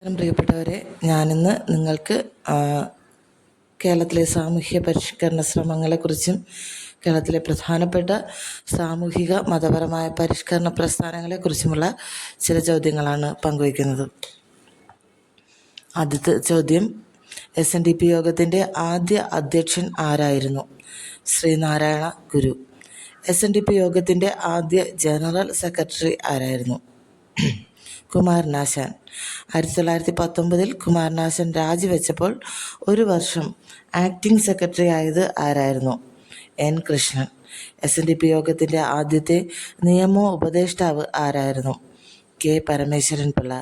പ്രിയപ്പെട്ടവരെ, ഞാനിന്ന് നിങ്ങൾക്ക് കേരളത്തിലെ സാമൂഹ്യ പരിഷ്കരണ ശ്രമങ്ങളെക്കുറിച്ചും കേരളത്തിലെ പ്രധാനപ്പെട്ട സാമൂഹിക മതപരമായ പരിഷ്കരണ പ്രസ്ഥാനങ്ങളെക്കുറിച്ചുമുള്ള ചില ചോദ്യങ്ങളാണ് പങ്കുവയ്ക്കുന്നത്. ആദ്യത്തെ ചോദ്യം, SNDP യോഗത്തിൻ്റെ ആദ്യ അധ്യക്ഷൻ ആരായിരുന്നു? ശ്രീനാരായണ ഗുരു. SNDP യോഗത്തിൻ്റെ ആദ്യ ജനറൽ സെക്രട്ടറി ആരായിരുന്നു? കുമാരനാശാൻ. 1919 കുമാരനാശാൻ രാജിവെച്ചപ്പോൾ ഒരു വർഷം ആക്ടിംഗ് സെക്രട്ടറി ആയത് ആരായിരുന്നു? N. കൃഷ്ണൻ. SNDP യോഗത്തിൻ്റെ ആദ്യത്തെ നിയമോപദേഷ്ടാവ് ആരായിരുന്നു? K. പരമേശ്വരൻ പിള്ള.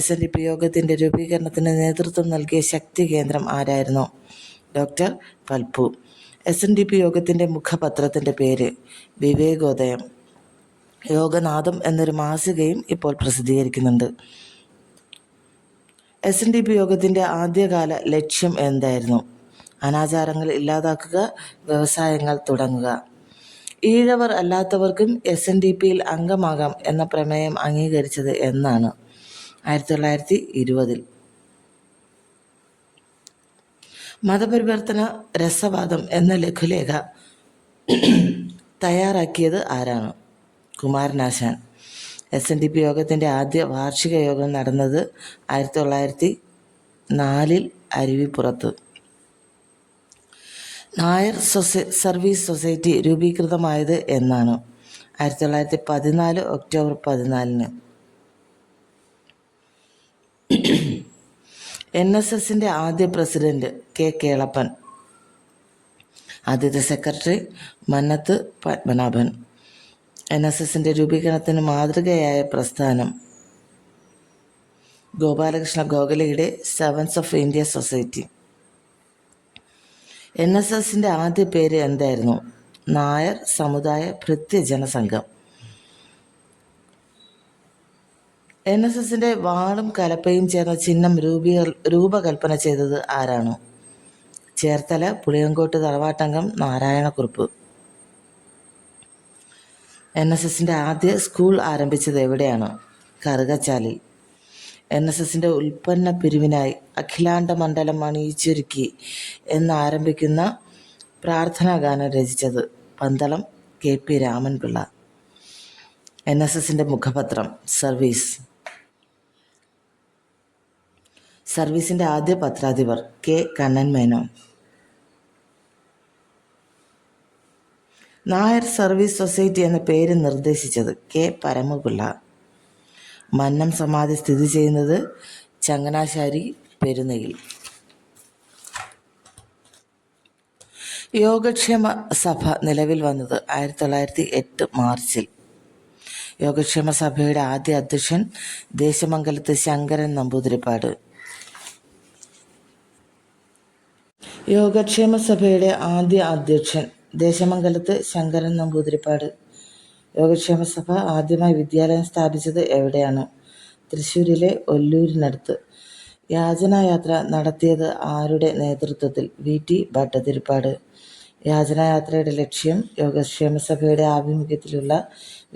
SNDP യോഗത്തിൻ്റെ രൂപീകരണത്തിന് നേതൃത്വം നൽകിയ ശക്തി കേന്ദ്രം ആരായിരുന്നു? ഡോക്ടർ പൽപു. SNDP യോഗത്തിൻ്റെ മുഖപത്രത്തിൻ്റെ പേര് വിവേകോദയം. യോഗനാഥം എന്നൊരു മാസികയും ഇപ്പോൾ പ്രസിദ്ധീകരിക്കുന്നുണ്ട്. SNDP യോഗത്തിൻ്റെ ആദ്യകാല ലക്ഷ്യം എന്തായിരുന്നു? അനാചാരങ്ങൾ ഇല്ലാതാക്കുക, വ്യവസായങ്ങൾ തുടങ്ങുക. ഈഴവർ അല്ലാത്തവർക്കും SNDPയിൽ അംഗമാകാം എന്ന പ്രമേയം അംഗീകരിച്ചത് എന്നാണ്? 1920. മതപരിവർത്തന രസവാദം എന്ന ലഘുലേഖ തയ്യാറാക്കിയത് ആരാണ്? കുമാരനാശാൻ. SNDP യോഗത്തിൻ്റെ ആദ്യ വാർഷിക യോഗം നടന്നത് 1904 അരുവിപ്പുറത്ത്. നായർ സർവീസ് സൊസൈറ്റി രൂപീകൃതമായത് എന്നാണ്? 1914 ഒക്ടോബർ 14. NSSൻ്റെ ആദ്യ പ്രസിഡന്റ് K. കേളപ്പൻ. ആദ്യത്തെ സെക്രട്ടറി മന്നത്ത് പത്മനാഭൻ. NSSൻ്റെ രൂപീകരണത്തിന് മാതൃകയായ പ്രസ്ഥാനം ഗോപാലകൃഷ്ണ ഗോഖലെയുടെ സെവൻസ് ഓഫ് ഇന്ത്യ സൊസൈറ്റി. NSSൻ്റെ ആദ്യ പേര് എന്തായിരുന്നു? നായർ സമുദായ ഭൃത്യജന സംഘം. NSSൻ്റെ വാളും കലപ്പയും ചേർന്ന ചിഹ്നം രൂപകൽപ്പന ചെയ്തത് ആരാണ്? ചേർത്തല പുളിയങ്കോട്ട് തറവാട്ടംഗം നാരായണക്കുറുപ്പ്. NSSൻ്റെ ആദ്യ സ്കൂൾ ആരംഭിച്ചത് എവിടെയാണ്? കറുകച്ചാലിൽ. NSSൻ്റെ ഉൽപ്പന്ന പിരിവിനായി അഖിലാണ്ട മണ്ഡലം അണിയിച്ചൊരുക്കി എന്നാരംഭിക്കുന്ന പ്രാർത്ഥനാഗാനം രചിച്ചത് പന്തളം KP രാമൻപിള്ള. NSSൻ്റെ മുഖപത്രം സർവീസ്. സർവീസിൻ്റെ ആദ്യ പത്രാധിപർ K. Kannan Menon. Nair service society എന്ന പേര് നിർദ്ദേശിച്ചത് K. പരമപിള്ള. മന്നം സമാധി സ്ഥിതി ചെയ്യുന്നത് ചങ്ങനാശ്ശേരി പെരുന്നയിൽ. യോഗക്ഷേമ സഭ നിലവിൽ വന്നത് 1908 മാർച്ചിൽ. യോഗക്ഷേമ സഭയുടെ ആദ്യ അധ്യക്ഷൻ ദേശമംഗലത്ത് ശങ്കരൻ നമ്പൂതിരിപ്പാട്. യോഗക്ഷേമ സഭയുടെ ആദ്യ അധ്യക്ഷൻ ദേശമംഗലത്ത് ശങ്കരൻ നമ്പൂതിരിപ്പാട്. യോഗക്ഷേമ സഭ ആദ്യമായി വിദ്യാലയം സ്ഥാപിച്ചത് എവിടെയാണ്? തൃശ്ശൂരിലെ ഒല്ലൂരിനടുത്ത്. യാചനായാത്ര നടത്തിയത് ആരുടെ നേതൃത്വത്തിൽ? VT ഭട്ടതിരിപ്പാട്. യാചനായാത്രയുടെ ലക്ഷ്യം യോഗക്ഷേമ സഭയുടെ ആഭിമുഖ്യത്തിലുള്ള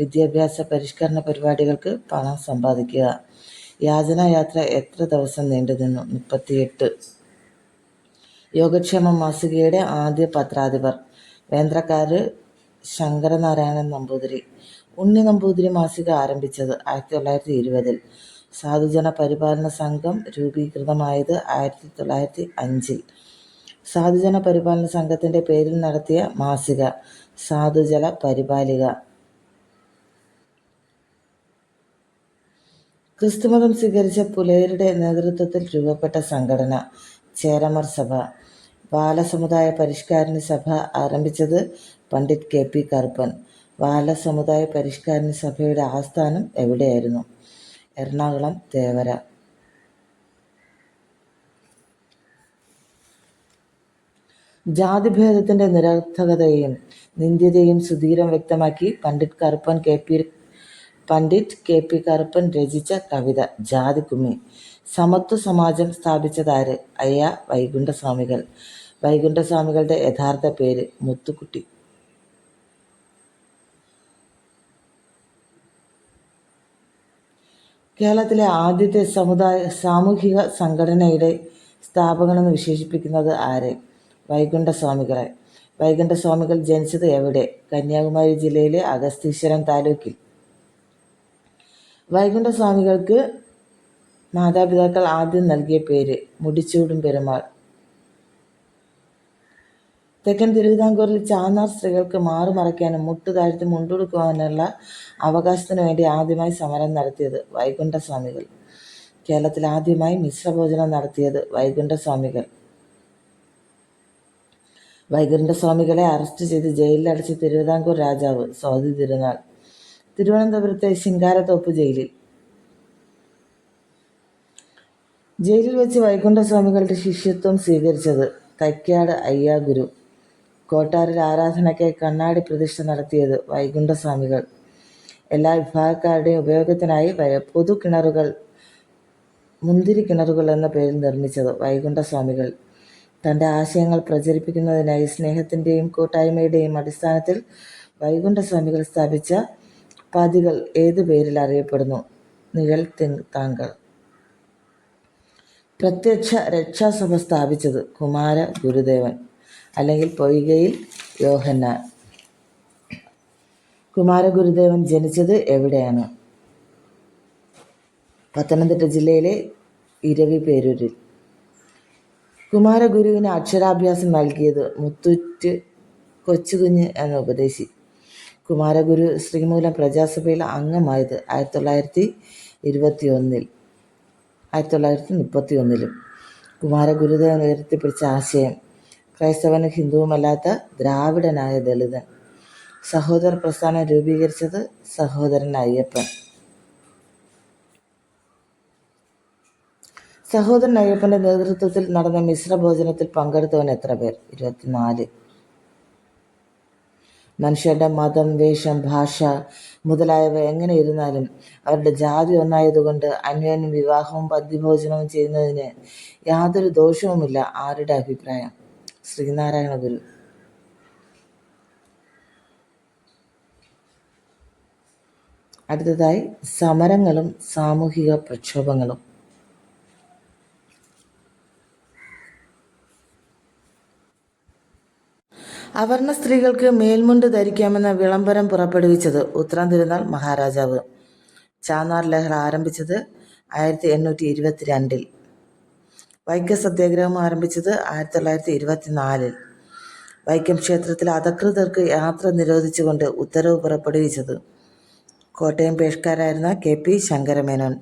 വിദ്യാഭ്യാസ പരിഷ്കരണ പരിപാടികൾക്ക് പണം സമ്പാദിക്കുക. യാചനായാത്ര എത്ര ദിവസം നീണ്ടുനിന്നു? 38. യോഗക്ഷേമ മാസികയുടെ ആദ്യ പത്രാധിപർ വേന്ദ്രക്കാര് ശങ്കരനാരായണൻ നമ്പൂതിരി. ഉണ്ണി നമ്പൂതിരി മാസിക ആരംഭിച്ചത് 1920. സാധുജന പരിപാലന സംഘം രൂപീകൃതമായത് 1905. സാധുജന പരിപാലന സംഘത്തിൻ്റെ പേരിൽ നടത്തിയ മാസിക സാധുജല പരിപാലിക. ക്രിസ്തുമതം സ്വീകരിച്ച പുലയരുടെ നേതൃത്വത്തിൽ രൂപപ്പെട്ട സംഘടന ചേരമർ സഭ. ബാലസമുദായ പരിഷ്കാരിണി സഭ ആരംഭിച്ചത് പണ്ഡിറ്റ് KP കറുപ്പൻ. ബാലസമുദായ പരിഷ്കാരിണി സഭയുടെ ആസ്ഥാനം എവിടെയായിരുന്നു? എറണാകുളം തേവര. ജാതിഭേദത്തിൻ്റെ നിരർത്ഥകതയും നിന്ദ്യതയും സുധീരം വ്യക്തമാക്കി പണ്ഡിറ്റ് KP കറുപ്പൻ രചിച്ച കവിത ജാതിക്കുമ്മി. സമത്വ സമാജം സ്ഥാപിച്ചതാര്? അയ്യ വൈകുണ്ഠസ്വാമികൾ. വൈകുണ്ഠസ്വാമികളുടെ യഥാർത്ഥ പേര് മുത്തുക്കുട്ടി. കേരളത്തിലെ ആദ്യത്തെ സാമൂഹിക സംഘടനയുടെ സ്ഥാപകനെന്ന് വിശേഷിപ്പിക്കുന്നത് ആരെ? വൈകുണ്ഠസ്വാമികളെ. വൈകുണ്ഠസ്വാമികൾ ജനിച്ചത് എവിടെ? കന്യാകുമാരി ജില്ലയിലെ അഗസ്തീശ്വരം താലൂക്കിൽ. വൈകുണ്ഠസ്വാമികൾക്ക് മാതാപിതാക്കൾ ആദ്യം നൽകിയ പേര് മുടിച്ചൂടും പെരുമാൾ. തെക്കൻ തിരുവിതാംകൂറിൽ ചാന്നാർ സ്ത്രീകൾക്ക് മാറുമറയ്ക്കാനും മുട്ടുതാഴ്ത്തി മുണ്ടുടുക്കുവാനുള്ള അവകാശത്തിനു വേണ്ടി ആദ്യമായി സമരം നടത്തിയത് വൈകുണ്ഠസ്വാമികൾ. കേരളത്തിൽ ആദ്യമായി മിശ്രഭോജനം നടത്തിയത് വൈകുണ്ഠസ്വാമികൾ. വൈകുണ്ഠസ്വാമികളെ അറസ്റ്റ് ചെയ്ത് ജയിലിലടച്ച തിരുവിതാംകൂർ രാജാവ് സ്വാതി തിരുനാൾ. തിരുവനന്തപുരത്തെ ശിങ്കാരത്തോപ്പ് ജയിലിൽ വെച്ച് വൈകുണ്ഠസ്വാമികളുടെ ശിഷ്യത്വം സ്വീകരിച്ചത് തൈക്കാട് അയ്യാഗുരു. കോട്ടാറിൽ ആരാധനയ്ക്കായി കണ്ണാടി പ്രതിഷ്ഠ നടത്തിയത് വൈകുണ്ഠസ്വാമികൾ. എല്ലാ വിഭാഗക്കാരുടെയും ഉപയോഗത്തിനായി പൊതു കിണറുകൾ മുന്തിരി കിണറുകൾ എന്ന പേരിൽ നിർമ്മിച്ചത് വൈകുണ്ഠസ്വാമികൾ. തൻ്റെ ആശയങ്ങൾ പ്രചരിപ്പിക്കുന്നതിനായി സ്നേഹത്തിൻ്റെയും കൂട്ടായ്മയുടെയും അടിസ്ഥാനത്തിൽ വൈകുണ്ഠസ്വാമികൾ സ്ഥാപിച്ച പതികൾ ഏതു പേരിൽ അറിയപ്പെടുന്നു? നിഴൽ താങ്കൾ. പ്രത്യക്ഷ രക്ഷാസഭ സ്ഥാപിച്ചത് കുമാര ഗുരുദേവൻ അല്ലെങ്കിൽ പൊയ്കയിൽ യോഹന്നാൻ. കുമാരഗുരുദേവൻ ജനിച്ചത് എവിടെയാണ്? പത്തനംതിട്ട ജില്ലയിലെ ഇരവിപേരൂരിൽ. കുമാരഗുരുവിന് അക്ഷരാഭ്യാസം നൽകിയത് മുത്തൂറ്റ് കൊച്ചുകുഞ്ഞ് എന്ന ഉപദേശി. കുമാരഗുരു ശ്രീമൂലം പ്രജാസഭയിൽ അംഗമായത് 1931-ലും. കുമാരഗുരുദേവൻ ഉയർത്തിപ്പിടിച്ച ആശയം ക്രൈസ്തവനും ഹിന്ദുവുമല്ലാത്ത ദ്രാവിഡനായ ദളിതൻ. സഹോദര പ്രസ്ഥാനം രൂപീകരിച്ചത് സഹോദരൻ അയ്യപ്പൻ. സഹോദരൻ അയ്യപ്പൻ്റെ നേതൃത്വത്തിൽ നടന്ന മിശ്രഭോജനത്തിൽ പങ്കെടുത്തവൻ എത്ര പേർ? 24. മനുഷ്യരുടെ മതം, വേഷം, ഭാഷ മുതലായവ എങ്ങനെ ഇരുന്നാലും അവരുടെ ജാതി ഒന്നായതുകൊണ്ട് അന്യോന്യം വിവാഹവും പന്തിഭോജനവും ചെയ്യുന്നതിന് യാതൊരു ദോഷവുമില്ല. ആരുടെ അഭിപ്രായം? ശ്രീനാരായണ ഗുരു. അടുത്തതായി സമരങ്ങളും സാമൂഹിക പ്രക്ഷോഭങ്ങളും. അവർണ സ്ത്രീകൾക്ക് മേൽമുണ്ട് ധരിക്കാമെന്ന വിളംബരം പുറപ്പെടുവിച്ചത് ഉത്രം തിരുനാൾ മഹാരാജാവ്. ചാന്നാർ ലഹള ആരംഭിച്ചത് 1822-ൽ. വൈക്കം സത്യാഗ്രഹം ആരംഭിച്ചത് 1924-ൽ. വൈക്കം ക്ഷേത്രത്തിൽ അധകൃതർക്ക് യാത്ര നിരോധിച്ചുകൊണ്ട് ഉത്തരവ് പുറപ്പെടുവിച്ചത് കോട്ടയം പേഷ്കാരായിരുന്ന KP ശങ്കരമേനോൻ.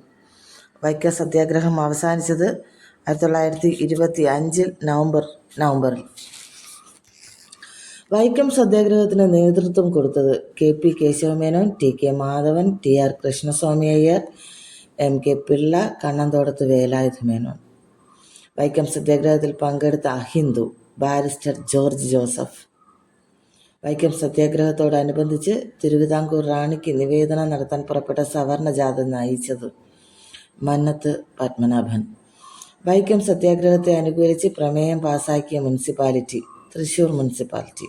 വൈക്കം സത്യാഗ്രഹം അവസാനിച്ചത് 1925 നവംബറിൽ. വൈക്കം സത്യാഗ്രഹത്തിന് നേതൃത്വം കൊടുത്തത് KP Kesava Menon, TK Madhavan, TR Krishnaswamy Iyer, MK Pillai, കണ്ണന്തോടത്ത് വേലായുധമേനോൻ. Vaikom സത്യാഗ്രഹത്തിൽ പങ്കെടുത്ത അഹിന്ദു ബാരിസ്റ്റർ ജോർജ് ജോസഫ്. വൈക്കം സത്യാഗ്രഹത്തോടനുബന്ധിച്ച് തിരുവിതാംകൂർ റാണിക്ക് നിവേദനം നടത്താൻ പുറപ്പെട്ട സവർണ ജാഥ നയിച്ചത് മന്നത്ത് പത്മനാഭൻ. വൈക്കം സത്യാഗ്രഹത്തെ അനുകൂലിച്ച് പ്രമേയം പാസാക്കിയ മുനിസിപ്പാലിറ്റി തൃശ്ശൂർ മുനിസിപ്പാലിറ്റി.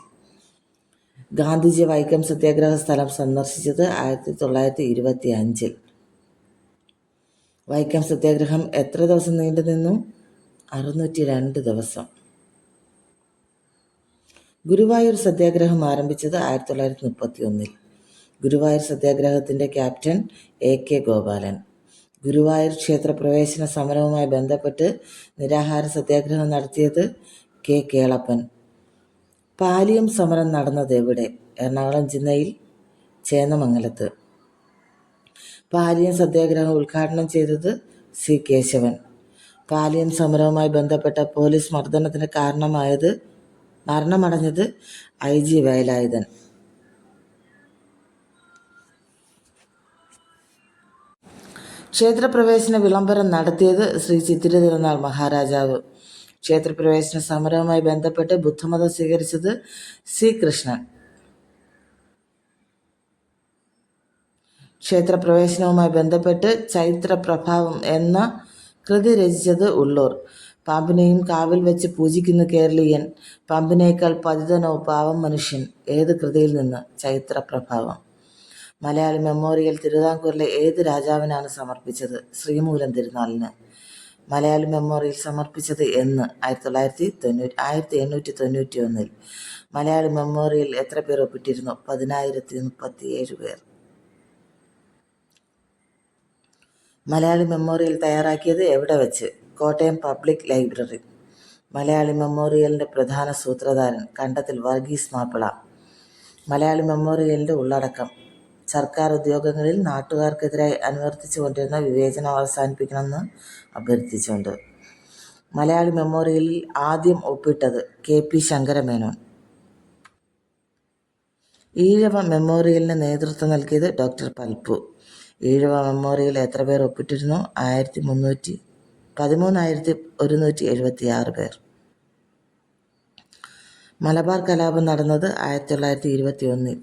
ഗാന്ധിജി വൈക്കം സത്യാഗ്രഹ സ്ഥലം സന്ദർശിച്ചത് 1925-ൽ. വൈക്കം സത്യാഗ്രഹം എത്ര ദിവസം നീണ്ടുനിന്നു? 602 ദിവസം. ഗുരുവായൂർ സത്യാഗ്രഹം ആരംഭിച്ചത് 1931-ൽ. ഗുരുവായൂർ സത്യാഗ്രഹത്തിൻ്റെ ക്യാപ്റ്റൻ AK ഗോപാലൻ. ഗുരുവായൂർ ക്ഷേത്രപ്രവേശന സമരവുമായി ബന്ധപ്പെട്ട് നിരാഹാര സത്യാഗ്രഹം നടത്തിയത് K കേളപ്പൻ. പാലിയം സമരം നടന്നത് എവിടെ? എറണാകുളം ജില്ലയിൽ ചേന്നമംഗലത്ത്. പാലിയം സത്യാഗ്രഹം ഉദ്ഘാടനം ചെയ്തത് C കേശവൻ. പാലിയം സമരവുമായി ബന്ധപ്പെട്ട പോലീസ് മർദ്ദനത്തിന് മരണമടഞ്ഞത് IG വേലായുധൻ. ക്ഷേത്രപ്രവേശന വിളംബരം നടത്തിയത് ശ്രീ ചിത്തിര തിരുനാൾ മഹാരാജാവ്. ക്ഷേത്രപ്രവേശന സമരവുമായി ബന്ധപ്പെട്ട് ബുദ്ധമതം സ്വീകരിച്ചത് C കൃഷ്ണൻ. ക്ഷേത്രപ്രവേശനവുമായി ബന്ധപ്പെട്ട് ചൈത്രപ്രഭാവം എന്ന കൃതി രചിച്ചത് ഉള്ളൂർ. പാമ്പിനെയും കാവിൽ വെച്ച് പൂജിക്കുന്ന കേരളീയൻ, പാമ്പിനേക്കാൾ പതിതനോ പാവം മനുഷ്യൻ. ഏത് കൃതിയിൽ നിന്ന്? ചൈത്രപ്രഭാവം. മലയാളി മെമ്മോറിയൽ തിരുവിതാംകൂറിലെ ഏത് രാജാവിനാണ് സമർപ്പിച്ചത്? ശ്രീമൂലം തിരുനാളിന്. മലയാളി മെമ്മോറിയൽ സമർപ്പിച്ചത് എന്ന്? 1891. മലയാളി മെമ്മോറിയൽ എത്ര പേർ ഒപ്പിട്ടിരുന്നു? 10,037 പേർ. മലയാളി മെമ്മോറിയൽ തയ്യാറാക്കിയത് എവിടെ വച്ച്? Kottayam public library. മലയാളി മെമ്മോറിയലിൻ്റെ പ്രധാന സൂത്രധാരൻ കണ്ടത്തിൽ വർഗീസ് മാപ്പിള. മലയാളി മെമ്മോറിയലിൻ്റെ ഉള്ളടക്കം: സർക്കാർ ഉദ്യോഗങ്ങളിൽ നാട്ടുകാർക്കെതിരായി അനുവർത്തിച്ചുകൊണ്ടിരുന്ന വിവേചനം അവസാനിപ്പിക്കണമെന്ന് അഭ്യർത്ഥിച്ചുകൊണ്ട്. മലയാളി മെമ്മോറിയലിൽ ആദ്യം ഒപ്പിട്ടത് KP ശങ്കരമേനോൻ. ഈഴവ മെമ്മോറിയലിന് നേതൃത്വം നൽകിയത് ഡോക്ടർ പൽപ്പു. ഈഴവ മെമ്മോറിയൽ എത്ര പേർ ഒപ്പിട്ടിരുന്നു? 13,176 പേർ. മലബാർ കലാപം നടന്നത് 1921.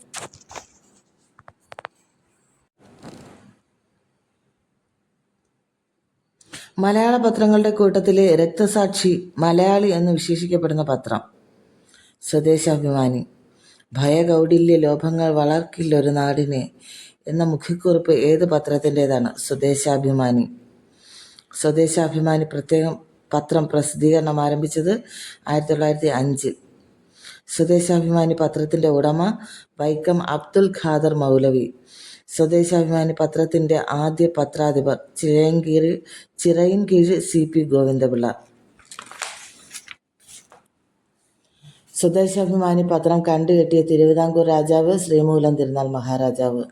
മലയാള പത്രങ്ങളുടെ കൂട്ടത്തിലെ രക്തസാക്ഷി മലയാളി എന്ന് വിശേഷിക്കപ്പെടുന്ന പത്രം? സ്വദേശാഭിമാനി. ഭയകൗടില്യ ലോഭങ്ങൾ വളർക്കില്ലൊരു നാടിനെ എന്ന മുഖ്യക്കുറിപ്പ് ഏത് പത്രത്തിൻ്റേതാണ്? സ്വദേശാഭിമാനി. സ്വദേശാഭിമാനി പ്രത്യേകം പത്രം പ്രസിദ്ധീകരണം ആരംഭിച്ചത് 1905. സ്വദേശാഭിമാനി പത്രത്തിൻ്റെ ഉടമ വൈക്കം അബ്ദുൽ ഖാദർ മൗലവി. സ്വദേശാഭിമാനി പത്രത്തിൻ്റെ ആദ്യ പത്രാധിപർ ചിറയിൻകീഴ് CP ഗോവിന്ദപിള്ള. സ്വദേശാഭിമാനി പത്രം കണ്ടുകെട്ടിയ തിരുവിതാംകൂർ രാജാവ് ശ്രീമൂലം തിരുനാൾ മഹാരാജാവ്.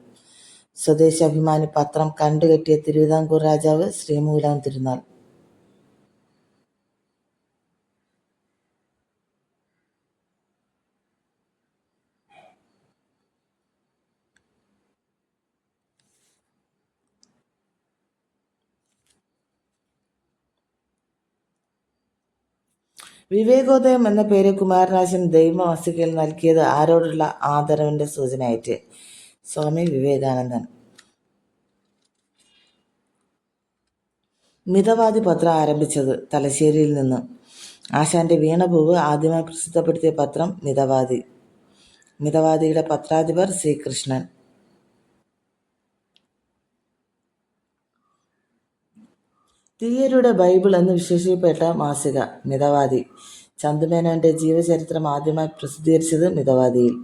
സ്വദേശാഭിമാനി പത്രം കണ്ടുകെട്ടിയ തിരുവിതാംകൂർ രാജാവ് ശ്രീമൂലം തിരുനാൾ. വിവേകോദയം എന്ന പേര് കുമാരനാശൻ ദൈവമാസികയിൽ നൽകിയത് ആരോടുള്ള ആദരവിൻ്റെ സൂചനയായിട്ട്? സ്വാമി വിവേകാനന്ദൻ. മിതവാദി പത്രം ആരംഭിച്ചത്? തലശ്ശേരിയിൽ നിന്ന്. ആശാന്റെ വീണപൂവ് ആദ്യമായി പ്രസിദ്ധപ്പെടുത്തിയ പത്രം മിതവാദി. മിതവാദിയുടെ പത്രാധിപർ C. കൃഷ്ണൻ. തീയരുടെ ബൈബിൾ എന്ന് വിശേഷിക്കപ്പെട്ട മാസിക? മിതവാദി. ചന്തുമേനോന്റെ ജീവചരിത്രം ആദ്യമായി പ്രസിദ്ധീകരിച്ചത് മിതവാദിയിൽ.